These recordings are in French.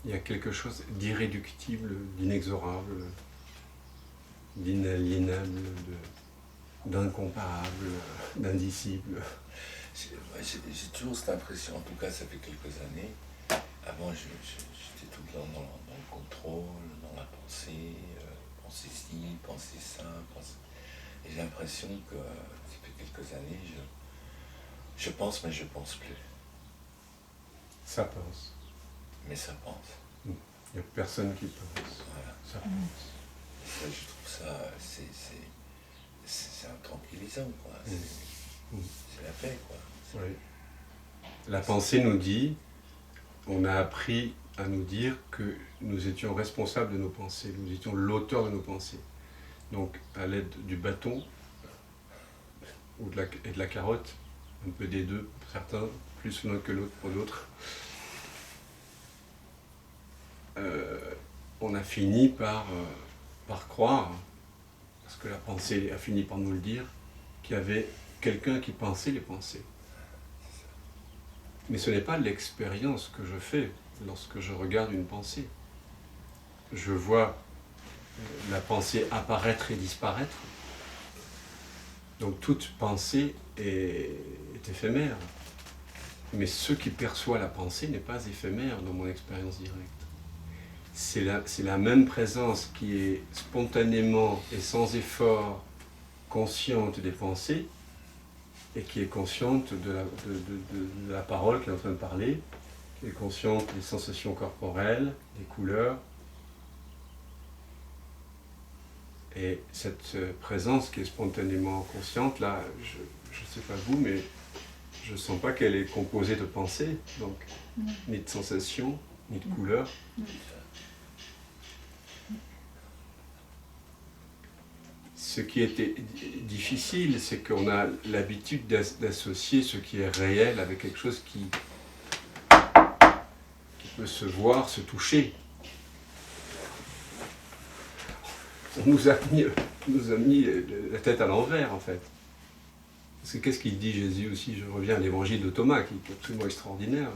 il y a quelque chose d'irréductible, d'inexorable, d'inaliénable, d'incomparable, d'indicible. J'ai toujours cette impression, en tout cas ça fait quelques années. Avant j'étais tout le temps dans le contrôle, dans la pensée, penser ci, penser ça, et j'ai l'impression que ça fait quelques années, je pense mais je pense plus. Ça pense. Mais ça pense. Il n'y a personne qui pense. Voilà. Ça pense. Ça, je trouve ça, c'est un tranquillisant, quoi. C'est la paix, quoi. Oui. La pensée nous dit, on a appris à nous dire que nous étions responsables de nos pensées, nous étions l'auteur de nos pensées. Donc, à l'aide du bâton et de la carotte, un peu des deux pour certains, plus l'un que l'autre pour d'autres, on a fini par croire, parce que la pensée a fini par nous le dire, qu'il y avait quelqu'un qui pensait les pensées. Mais ce n'est pas l'expérience que je fais lorsque je regarde une pensée. Je vois la pensée apparaître et disparaître. Donc toute pensée est éphémère. Mais ce qui perçoit la pensée n'est pas éphémère dans mon expérience directe. C'est la même présence qui est spontanément et sans effort consciente des pensées et qui est consciente de la parole qui est en train de parler, qui est consciente des sensations corporelles, des couleurs. Et cette présence qui est spontanément consciente, là, je ne sais pas vous, mais je ne sens pas qu'elle est composée de pensées, donc ni de sensations, ni de couleurs. Ce qui était difficile, c'est qu'on a l'habitude d'associer ce qui est réel avec quelque chose qui peut se voir, se toucher. On nous a mis la tête à l'envers, en fait. Parce que qu'est-ce qu'il dit Jésus aussi? Je reviens à l'évangile de Thomas, qui est absolument extraordinaire.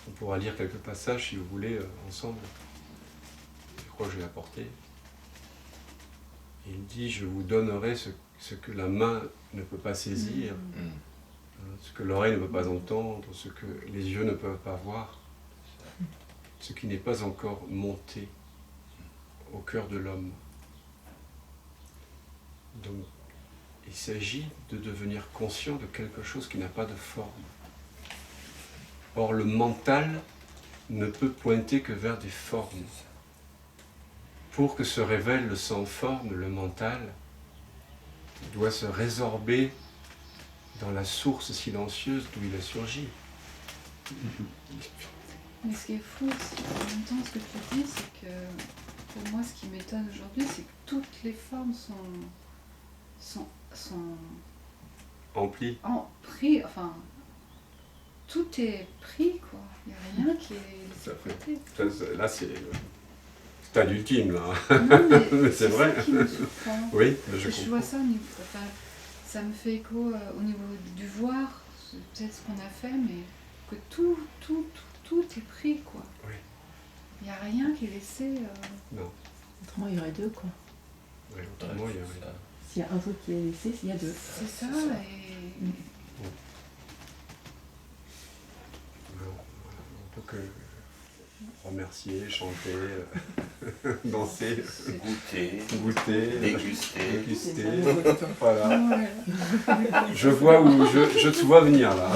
On pourra lire quelques passages, si vous voulez, ensemble. Je crois que je l'ai apporté. Il dit, je vous donnerai ce que la main ne peut pas saisir, ce que l'oreille ne peut pas entendre, ce que les yeux ne peuvent pas voir, ce qui n'est pas encore monté au cœur de l'homme. Donc, il s'agit de devenir conscient de quelque chose qui n'a pas de forme. Or, le mental ne peut pointer que vers des formes. Pour que se révèle le sans forme, le mental doit se résorber dans la source silencieuse d'où il a surgi. Mais ce qui est fou aussi, en même temps, ce que tu dis, c'est que pour moi, ce qui m'étonne aujourd'hui, c'est que toutes les formes sont Empli. pris, enfin, tout est pris, quoi. Il n'y a rien qui est laissé de côté. Là, c'est l'ultime, là. Non, mais c'est vrai. Ça qui me surprend. Oui, je vois ça au niveau, enfin, ça me fait écho au niveau du voir, c'est peut-être ce qu'on a fait, mais que tout est pris, quoi. Oui. Il n'y a rien qui est laissé... Non. Autrement, il y aurait deux, quoi. Oui, autrement, il y aurait... S'il y a un truc qui est laissé, il y a deux. C'est ça, et... On peut que remercier, chanter, danser, goûter, déguster. Voilà. Ouais. Je vois où je te vois venir là.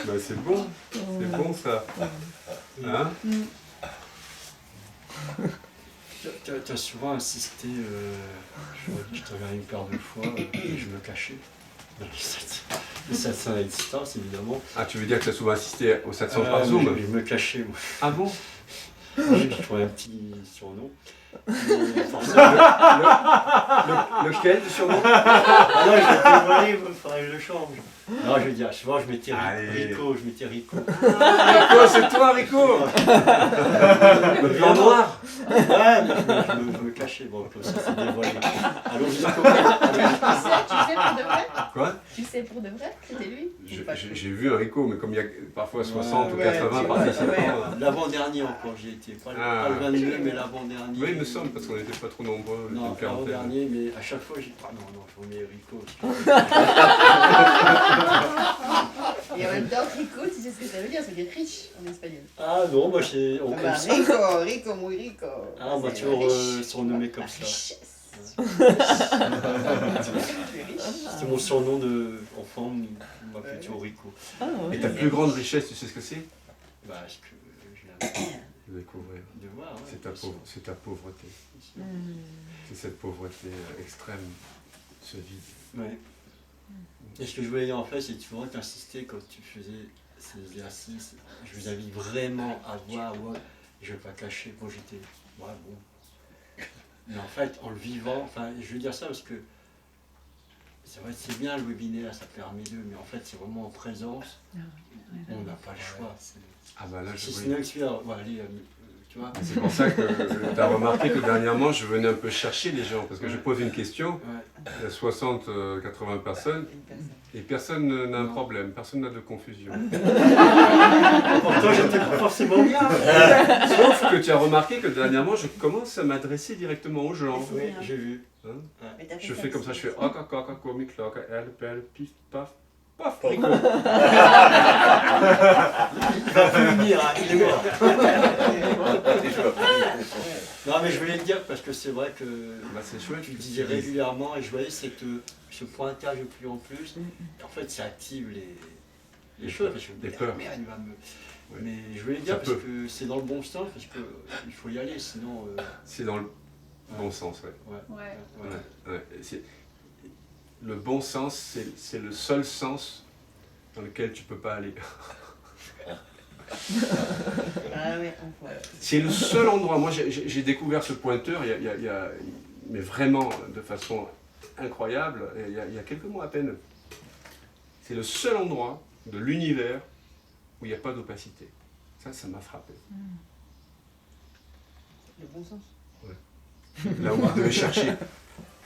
Ben, c'est bon ça. Hein? Tu as souvent insisté, je t'avais regardé une paire de fois et je me cachais. Le satsang à distance, évidemment. Ah, tu veux dire que tu as souvent assisté au satsang par Zoom? Je me cachais, moi. Ah bon? Oui, je trouvais un petit surnom. Lequel du surnom? Ah non, je l'ai dévoilé, il faudrait que je le change. Non, je veux dire, souvent je mettais Rico, Rico, c'est toi Rico? Le blanc noir? Ouais, mais je me cachais, bon, comme ça c'est dévoilé. Alors je dis Tu sais pour de vrai? Quoi? Tu sais pour de vrai que c'était lui? Ou pas? J'ai vu un Rico, mais comme il y a parfois 60 ou ouais, 80 tu vois, participants. ouais. L'avant-dernier encore, j'y étais. Pas le 22, mais l'avant-dernier. Oui, il me semble, parce qu'on n'était pas trop nombreux. on était Non, une quarantaine. l'avant-dernier, mais à chaque fois, j'ai dit, ah non, je remets Rico. Et en même temps, Rico, tu sais ce que ça veut dire? Ça veut dire riche en espagnol. Ah non, moi, on Ah bah, comme ça. Rico, muy rico. Ah, on m'a C'est toujours riche. surnommé comme La ça. richesse. C'était mon surnom d'enfant, on m'appelait toujours Rico. Ah, Et ta plus grande richesse, tu sais ce que c'est? Bah, ce que je viens De découvrir. de voir. Ouais, C'est ta pauvreté. Hmm. C'est cette pauvreté extrême, ce vide. Ouais. Et ce que je voulais dire en fait, c'est que tu vois, t'insistais quand tu faisais ces exercices. Je vous invite vraiment à voir, ouais, je vais pas cacher, moi j'étais. Ouais, bon. Mais en fait, en le vivant, enfin, je veux dire ça parce que c'est vrai, c'est bien le webinaire, ça permet d'eux, mais en fait, c'est vraiment en présence, on n'a pas le choix. Ah bah là, Si je ce n'est que tu vas aller, tu vois. C'est pour ça que tu as remarqué que dernièrement, je venais un peu chercher les gens, parce que je pose une question, Ouais. il y a 60-80 personnes, et personne n'a un Non. problème, personne n'a de confusion. Pourtant, j'étais pas forcément bien. Sauf que tu as remarqué que dernièrement, je commence à m'adresser directement aux gens. Oui, j'ai vu. Hein. Mais t'as fait Je fais comme ça, je fais aussi. ah, caca, comique, elle, pelle, pif, paf, paf, Rico. Il va plus venir, hein, il est mort. Non, mais je voulais te dire parce que c'est vrai que Bah, c'est chouette. tu le disais régulièrement et je voyais c'est que ce pointage de plus en plus, et en fait ça active les choses. Parce que je me dis, Les peurs. merde, il va me. Ouais. Mais je voulais dire Ça parce peut. que c'est dans le bon sens, parce qu'il faut y aller, sinon. C'est dans le bon sens, ouais. Ouais. Ouais. Ouais. Ouais. Le bon sens, c'est le seul sens dans lequel tu peux pas aller. Ah ouais, on voit. C'est le seul endroit. Moi, j'ai découvert ce pointeur, mais vraiment de façon incroyable, il y a quelques mois à peine. C'est le seul endroit de l'univers où il n'y a pas d'opacité. Ça m'a frappé. Le bon sens. Là où vous devez chercher.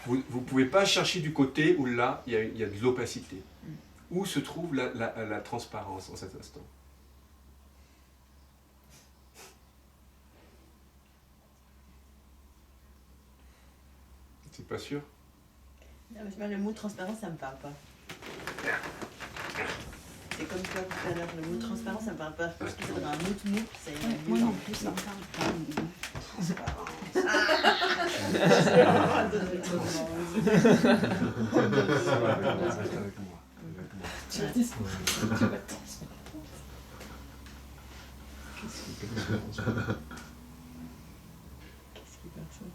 Vous ne pouvez pas chercher du côté où là, il y a de l'opacité. Où se trouve la transparence en cet instant? C'est pas sûr? Non, mais le mot transparent, ça me parle pas. C'est comme toi tout à l'heure, le mot transparent, ça me parle pas. Je pense qu'il faudrait un autre mot, ça irait mieux. Moi non plus, ça me parle pas. Reste avec moi. Tu vas dire Qu'est-ce qui peut qu'est-ce qui passe ça?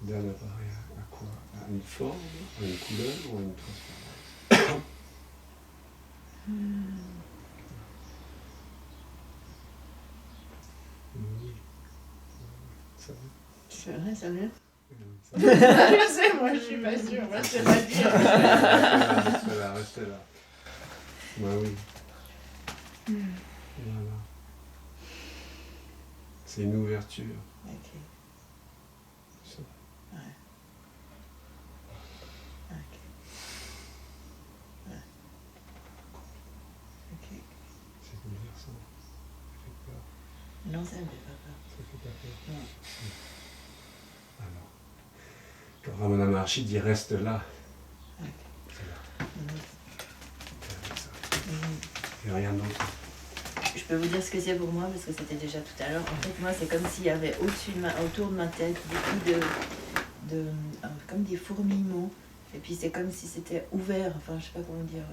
D'un appareil à quoi? À une forme, à une couleur ou à une transparence? Oui. Ça va. Ça vient. Ça va. Je sais, moi je suis pas sûre, moi je sais pas dire. Restez là, restez là. Bah oui. Voilà. C'est une ouverture. Ok. Ça. Ouais. Ok. Ouais. Ok. C'est bouleversant. Ça fait peur. Non, ça me fait pas peur. Ça fait pas peur. Non. Alors, quand Ramana Maharshi dit reste là, Ok. c'est là. Mhm. C'est avec ça. Mhm. Et rien d'autre. Je peux vous dire ce que c'est pour moi parce que c'était déjà tout à l'heure. En fait, moi, c'est comme s'il y avait autour de ma tête beaucoup comme des fourmillements. Et puis c'est comme si c'était ouvert. Enfin, je sais pas comment dire.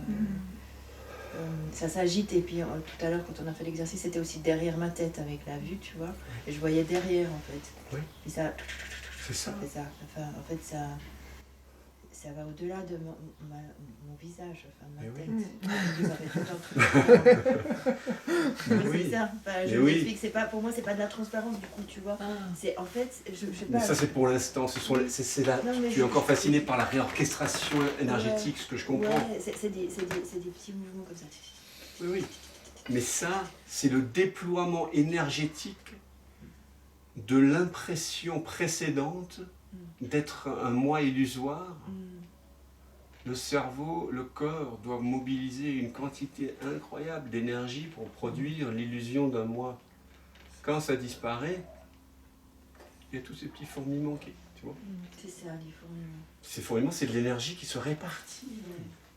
Ça s'agite. Et puis tout à l'heure, quand on a fait l'exercice, c'était aussi derrière ma tête avec la vue, tu vois. Et je voyais derrière, en fait. Oui. Et ça. C'est ça. fait ça. Enfin, en fait, ça va au-delà de mon visage, enfin ma Mais tête. oui. Ça fait tout un truc. Mais Mais oui. c'est ça. Enfin, je Mais oui. m'explique, c'est pas, pour moi, c'est pas de la transparence, du coup, tu vois. C'est en fait, je sais Mais pas. ça c'est pour l'instant, c'est là. Non, mais Tu es encore fasciné par la réorchestration énergétique, ce que je comprends. Ouais, c'est des petits mouvements comme ça. Oui, oui. Mais ça, c'est le déploiement énergétique de l'impression précédente d'être un moi illusoire, le cerveau, le corps doivent mobiliser une quantité incroyable d'énergie pour produire l'illusion d'un moi. Quand ça disparaît, il y a tous ces petits fourmillements qui, tu vois. C'est ça, les fourmillements. Ces fourmillements, c'est de l'énergie qui se répartit.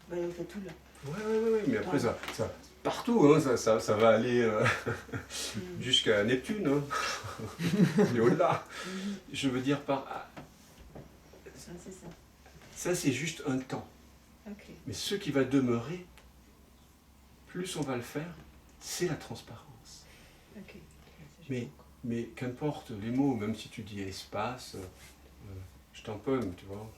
Bah, on fait tout là. Ouais, mais après ça partout, hein, ça va aller jusqu'à Neptune, hein. Et au-delà. Je veux dire par... C'est ça. Ça, c'est juste un temps. Ok. Mais ce qui va demeurer, plus on va le faire, c'est la transparence. Ok. Mais qu'importe les mots, même si tu dis espace, je tamponne, tu vois.